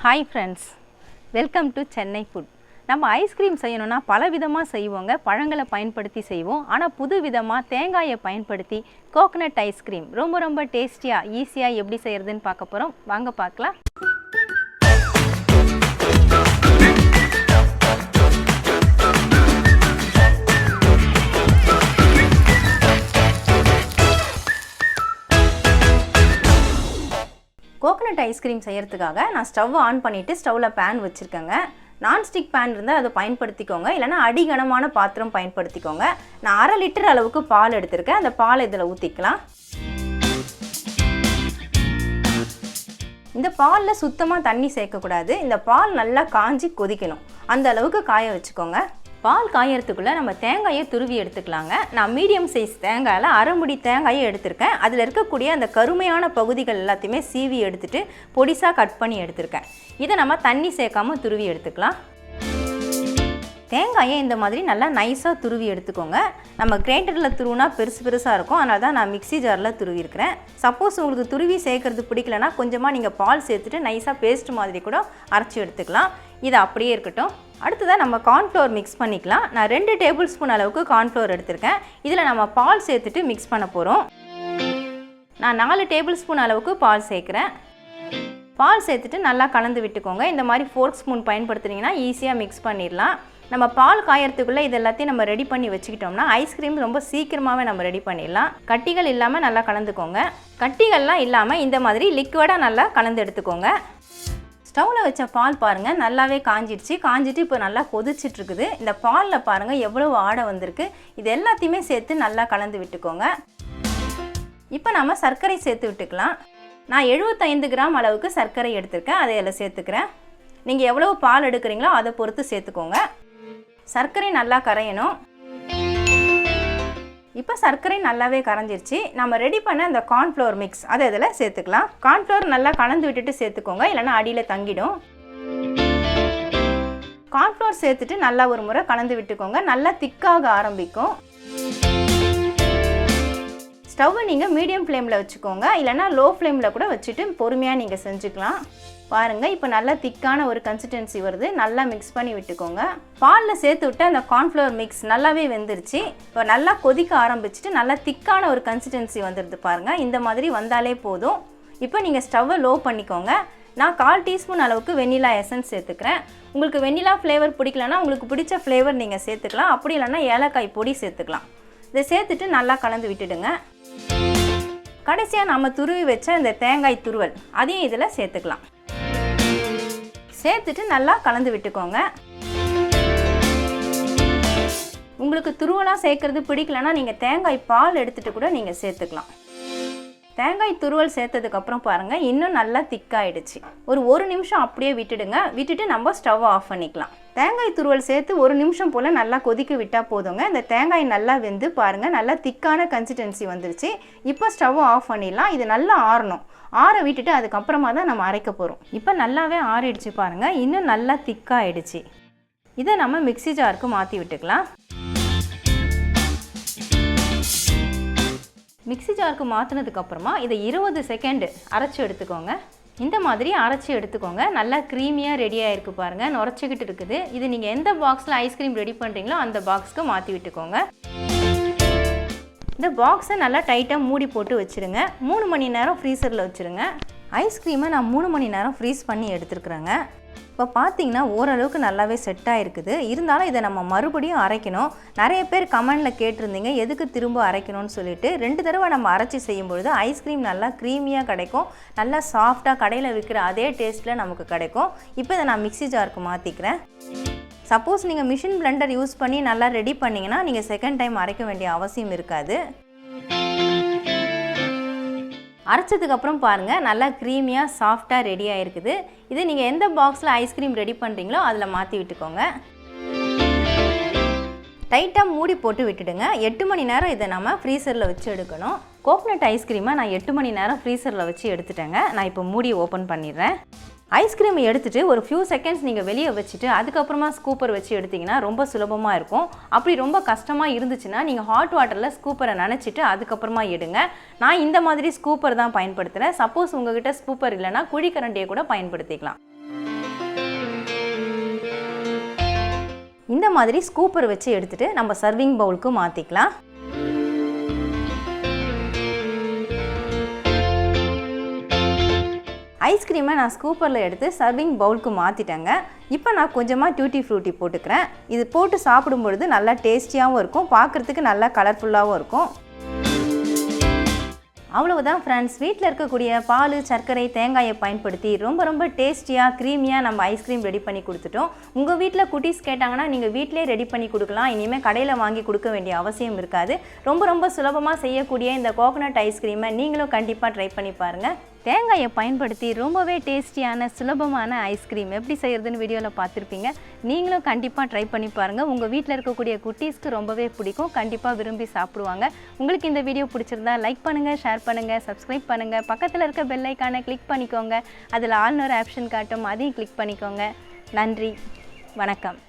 Hi friends, welcome to Chennai food. நம்ம ice cream செய்யணும்னா பல விதமாக செய்வோங்க. பழங்களை பயன்படுத்தி செய்வோம். ஆனால் புது விதமாக தேங்காயை பயன்படுத்தி கோகனட் ஐஸ்கிரீம் ரொம்ப டேஸ்டியாக ஈஸியாக எப்படி செய்கிறதுன்னு பார்க்க போகிறோம். வாங்க பார்க்கலாம். கோகனட் ஐஸ்கிரீம் செய்கிறதுக்காக நான் ஸ்டவ் ஆன் பண்ணிவிட்டு ஸ்டவ்வில் பேன் வச்சுருக்கேங்க. நான்ஸ்டிக் பேன் இருந்தால் அதை பயன்படுத்திக்கோங்க, இல்லைனா அடிகனமான பாத்திரம் பயன்படுத்திக்கோங்க. நான் 1/2 லிட்டர் அளவுக்கு பால் எடுத்திருக்கேன். அந்த பால் இதில் ஊற்றிக்கலாம். இந்த பாலில் சுத்தமாக தண்ணி சேர்க்கக்கூடாது. இந்த பால் நல்லா காஞ்சி கொதிக்கணும். அந்த அளவுக்கு காய வச்சுக்கோங்க. பால் காயறதுக்குள்ளே நம்ம தேங்காயை துருவி எடுத்துக்கலாங்க. நான் மீடியம் சைஸ் தேங்காயில் 1/2 முடி தேங்காயை எடுத்திருக்கேன். அதில் இருக்கக்கூடிய அந்த கருமையான பகுதிகள் எல்லாத்தையுமே சீவி எடுத்துகிட்டு பொடிசாக கட் பண்ணி எடுத்திருக்கேன். இதை நம்ம தண்ணி சேர்க்காமல் துருவி எடுத்துக்கலாம். தேங்காயை இந்த மாதிரி நல்லா நைஸாக துருவி எடுத்துக்கோங்க. நம்ம கிரைண்டரில் துருவினா பெருசாக இருக்கும், அதனால தான் நான் மிக்ஸி ஜாரில் துருவிருக்கிறேன். சப்போஸ் உங்களுக்கு துருவி சேர்க்கறது பிடிக்கலனா கொஞ்சமாக நீங்கள் பால் சேர்த்துட்டு நைஸாக பேஸ்ட் மாதிரி கூட அரைச்சி எடுத்துக்கலாம். இது அப்படியே இருக்கட்டும். அடுத்ததாக நம்ம கார்ன்ஃப்ளவர் மிக்ஸ் பண்ணிக்கலாம். நான் 2 டேபிள் ஸ்பூன் அளவுக்கு கார்ன்ஃப்ளவர் எடுத்திருக்கேன். இதில் நம்ம பால் சேர்த்துட்டு மிக்ஸ் பண்ண போகிறோம். நான் 4 டேபிள் ஸ்பூன் அளவுக்கு பால் சேர்க்குறேன். பால் சேர்த்துட்டு நல்லா கலந்து விட்டுக்கோங்க. இந்த மாதிரி ஃபோர்க் ஸ்பூன் பயன்படுத்துனீங்கன்னா ஈஸியாக மிக்ஸ் பண்ணிடலாம். நம்ம பால் காயறதுக்குள்ளே இது எல்லாத்தையும் நம்ம ரெடி பண்ணி வச்சுக்கிட்டோம்னா ஐஸ்கிரீம் ரொம்ப சீக்கிரமாகவே நம்ம ரெடி பண்ணிடலாம். கட்டிகள் இல்லாமல் நல்லா கலந்துக்கோங்க. கட்டிகள்லாம் இல்லாமல் இந்த மாதிரி லிக்விடாக நல்லா கலந்து எடுத்துக்கோங்க. ஸ்டவ்வில் வச்ச பால் பாருங்கள் நல்லாவே காஞ்சிட்டு இப்போ நல்லா கொதிச்சிட்ருக்குது. இந்த பாலில் பாருங்கள் எவ்வளோ ஆடை வந்திருக்கு. இது எல்லாத்தையுமே சேர்த்து நல்லா கலந்து விட்டுக்கோங்க. இப்போ நம்ம சர்க்கரை சேர்த்து விட்டுக்கலாம். நான் 75 கிராம் அளவுக்கு சர்க்கரை எடுத்திருக்கேன். அதை இதில் சேர்த்துக்கிறேன். நீங்கள் எவ்வளோ பால் எடுக்கிறீங்களோ அதை பொறுத்து சேர்த்துக்கோங்க. சர்க்கரை நல்லா கரையணும். இப்போ சர்க்கரை நல்லாவே கரைஞ்சிருச்சு. நம்ம ரெடி பண்ண அந்த கார்ன்ஃப்ளவர் மிக்ஸ் அதை இதில் சேர்த்துக்கலாம். கார்ன்ஃப்ளவர் நல்லா கலந்து விட்டுட்டு சேர்த்துக்கோங்க, இல்லைனா அடியில் தங்கிடும். கார்ன்ஃப்ளவர் சேர்த்துட்டு நல்லா ஒரு முறை கலந்து விட்டுக்கோங்க. நல்லா திக்காக ஆரம்பிக்கும். ஸ்டவ்வை நீங்கள் மீடியம் ஃப்ளேமில் வச்சுக்கோங்க, இல்லைனா லோ ஃப்ளேமில் கூட வச்சுட்டு பொறுமையாக நீங்கள் செஞ்சுக்கலாம். பாருங்கள் இப்போ நல்லா திக்கான ஒரு கன்சிஸ்டன்சி வருது. நல்லா மிக்ஸ் பண்ணி விட்டுக்கோங்க. பாலில் சேர்த்து விட்டு அந்த கார்ன்ஃப்ளவர் மிக்ஸ் நல்லாவே வெந்துருச்சு. இப்போ நல்லா கொதிக்க ஆரம்பிச்சுட்டு நல்லா திக்கான ஒரு கன்சிஸ்டன்சி வந்துடுது பாருங்கள். இந்த மாதிரி வந்தாலே போதும். இப்போ நீங்கள் ஸ்டவ்வை லோ பண்ணிக்கோங்க. நான் 1/4 டீஸ்பூன் அளவுக்கு வெண்ணிலா எசன்ஸ் சேர்த்துக்கிறேன். உங்களுக்கு வெண்ணிலா ஃப்ளேவர் பிடிக்கலன்னா உங்களுக்கு பிடிச்ச ஃப்ளேவர் நீங்கள் சேர்த்துக்கலாம். அப்படி இல்லைன்னா ஏலக்காய் பொடி சேர்த்துக்கலாம். இதை சேர்த்துட்டு நல்லா கலந்து விட்டுடுங்க. கடைசியாக நம்ம துருவி வச்ச இந்த தேங்காய் துருவல் அதையும் இதில் சேர்த்துக்கலாம். சேர்த்துட்டு நல்லா கலந்து விட்டுக்கோங்க. உங்களுக்கு துருவலாக சேர்க்கறது பிடிக்கலன்னா நீங்கள் தேங்காய் பால் எடுத்துகிட்டு கூட நீங்கள் சேர்த்துக்கலாம். தேங்காய் துருவல் சேர்த்ததுக்கப்புறம் பாருங்கள் இன்னும் நல்லா திக்காயிடுச்சு. ஒரு 1 நிமிஷம் அப்படியே விட்டுடுங்க. விட்டுட்டு நம்ம ஸ்டவ் ஆஃப் பண்ணிக்கலாம். தேங்காய் துருவல் சேர்த்து 1 நிமிஷம் போல் நல்லா கொதிக்க விட்டால் போதுங்க. இந்த தேங்காய் நல்லா வெந்து பாருங்கள் நல்லா திக்கான கன்சிஸ்டன்சி வந்துருச்சு. இப்போ ஸ்டவ் ஆஃப் பண்ணிடலாம். இது நல்லா ஆறணும். ஆற விட்டுட்டு அதுக்கப்புறமா தான் நம்ம அரைக்க போகிறோம். இப்போ நல்லாவே ஆறிடுச்சு பாருங்கள். இன்னும் நல்லா திக்காயிடுச்சு. இதை நம்ம மிக்ஸி ஜாருக்கு மாற்றி விட்டுக்கலாம். மிக்ஸி ஜாருக்கு மாற்றினதுக்கப்புறமா இதை 20 செகண்ட் அரைச்சி எடுத்துக்கோங்க. இந்த மாதிரி அரைச்சி எடுத்துக்கோங்க. நல்லா க்ரீமியாக ரெடியாக இருக்குது பாருங்கள். நுரைச்சிக்கிட்டு இருக்குது. இது நீங்கள் எந்த பாக்ஸில் ஐஸ்கிரீம் ரெடி பண்ணுறீங்களோ அந்த பாக்ஸ்க்கு மாற்றி விட்டுக்கோங்க. இந்த பாக்ஸை நல்லா டைட்டாக மூடி போட்டு வச்சுருங்க. 3 மணி நேரம் ஃப்ரீசரில் வச்சுருங்க. ஐஸ்கிரீமை நான் 3 மணி நேரம் ஃப்ரீஸ் பண்ணி எடுத்துருக்குறேங்க. இப்போ பார்த்தீங்கன்னா ஓரளவுக்கு நல்லாவே செட் ஆகிருக்குது. இருந்தாலும் இதை நம்ம மறுபடியும் அரைக்கணும். நிறைய பேர் கமெண்டில் கேட்டிருந்தீங்க எதுக்கு திரும்ப அரைக்கணும்னு சொல்லிட்டு. 2 தடவை நம்ம அரைச்சி செய்யும்பொழுது ஐஸ்கிரீம் நல்லா க்ரீமியாக கிடைக்கும். நல்லா சாஃப்டாக கடையில் விற்கிற அதே டேஸ்ட்டில் நமக்கு கிடைக்கும். இப்போ இதை நான் மிக்ஸி ஜாருக்கு மாற்றிக்கிறேன். சப்போஸ் நீங்கள் மிஷின் பிளெண்டர் யூஸ் பண்ணி நல்லா ரெடி பண்ணிங்கன்னா நீங்கள் செகண்ட் டைம் அரைக்க வேண்டிய அவசியம் இருக்காது. அரைச்சதுக்கப்புறம் பாருங்கள் நல்லா க்ரீமியாக சாஃப்டாக ரெடி ஆகிருக்குது. இது நீங்கள் எந்த பாக்ஸில் ஐஸ்கிரீம் ரெடி பண்ணுறீங்களோ அதில் மாற்றி விட்டுக்கோங்க. டைட்டாக மூடி போட்டு விட்டுடுங்க. 8 மணி நேரம் இதை நம்ம ஃப்ரீசரில் வச்சு எடுக்கணும். கோகனட் ஐஸ்கிரீமை நான் 8 மணி நேரம் ஃப்ரீசரில் வச்சு எடுத்துட்டேங்க. நான் இப்போ மூடி ஓப்பன் பண்ணிடுறேன். ஐஸ்கிரீமை எடுத்துகிட்டு ஒரு ஃபியூ செகண்ட்ஸ் நீங்கள் வெளியே வச்சுட்டு அதுக்கப்புறமா ஸ்கூப்பர் வச்சு எடுத்திங்கன்னா ரொம்ப சுலபமாக இருக்கும். அப்படி ரொம்ப கஷ்டமாக இருந்துச்சுன்னா நீங்கள் ஹாட் வாட்டரில் ஸ்கூப்பரை நனைச்சிட்டு அதுக்கப்புறமா எடுங்க. நான் இந்த மாதிரி ஸ்கூப்பர் தான் பயன்படுத்துகிறேன். சப்போஸ் உங்கள்கிட்ட ஸ்கூப்பர் இல்லைன்னா குழிக்கரண்டியை கூட பயன்படுத்திக்கலாம். இந்த மாதிரி ஸ்கூப்பர் வச்சு எடுத்துகிட்டு நம்ம சர்விங் பவுலுக்கு மாற்றிக்கலாம். ஐஸ்கிரீமை நான் ஸ்கூப்பரில் எடுத்து சர்விங் பவுலுக்கு மாற்றிட்டேங்க. இப்போ நான் கொஞ்சமாக டியூட்டி ஃப்ரூட்டி போட்டுக்கிறேன். இது போட்டு சாப்பிடும்பொழுது நல்லா டேஸ்டியாகவும் இருக்கும், பார்க்குறதுக்கு நல்லா கலர்ஃபுல்லாகவும் இருக்கும். அவ்வளவுதான் ஃப்ரெண்ட்ஸ், வீட்டில் இருக்கக்கூடிய பால், சர்க்கரை, தேங்காயை பயன்படுத்தி ரொம்ப டேஸ்டியாக க்ரீமியாக நம்ம ஐஸ்கிரீம் ரெடி பண்ணி கொடுத்துட்டோம். உங்கள் வீட்டில் குட்டீஸ் கேட்டாங்கன்னா நீங்கள் வீட்டிலே ரெடி பண்ணி கொடுக்கலாம். இனிமேல் கடையில் வாங்கி கொடுக்க வேண்டிய அவசியம் இருக்காது. ரொம்ப சுலபமாக செய்யக்கூடிய இந்த கோகனட் ஐஸ்கிரீமை நீங்களும் கண்டிப்பாக ட்ரை பண்ணி பாருங்கள். தேங்காயை பயன்படுத்தி ரொம்பவே டேஸ்டியான சுலபமான ஐஸ்கிரீம் எப்படி செய்கிறதுன்னு வீடியோவில் பார்த்துருப்பீங்க. நீங்களும் கண்டிப்பாக ட்ரை பண்ணி பாருங்கள். உங்கள் வீட்டில் இருக்கக்கூடிய குட்டீஸ்க்கு ரொம்பவே பிடிக்கும், கண்டிப்பாக விரும்பி சாப்பிடுவாங்க. உங்களுக்கு இந்த வீடியோ பிடிச்சிருந்தா லைக் பண்ணுங்கள், ஷேர் பண்ணுங்கள், சப்ஸ்கிரைப் பண்ணுங்கள். பக்கத்தில் இருக்க பெல் ஐக்கானை கிளிக் பண்ணிக்கோங்க. அதில் ஆல்னு ஒரு ஆப்ஷன் காட்டும், அதையும் கிளிக் பண்ணிக்கோங்க. நன்றி, வணக்கம்.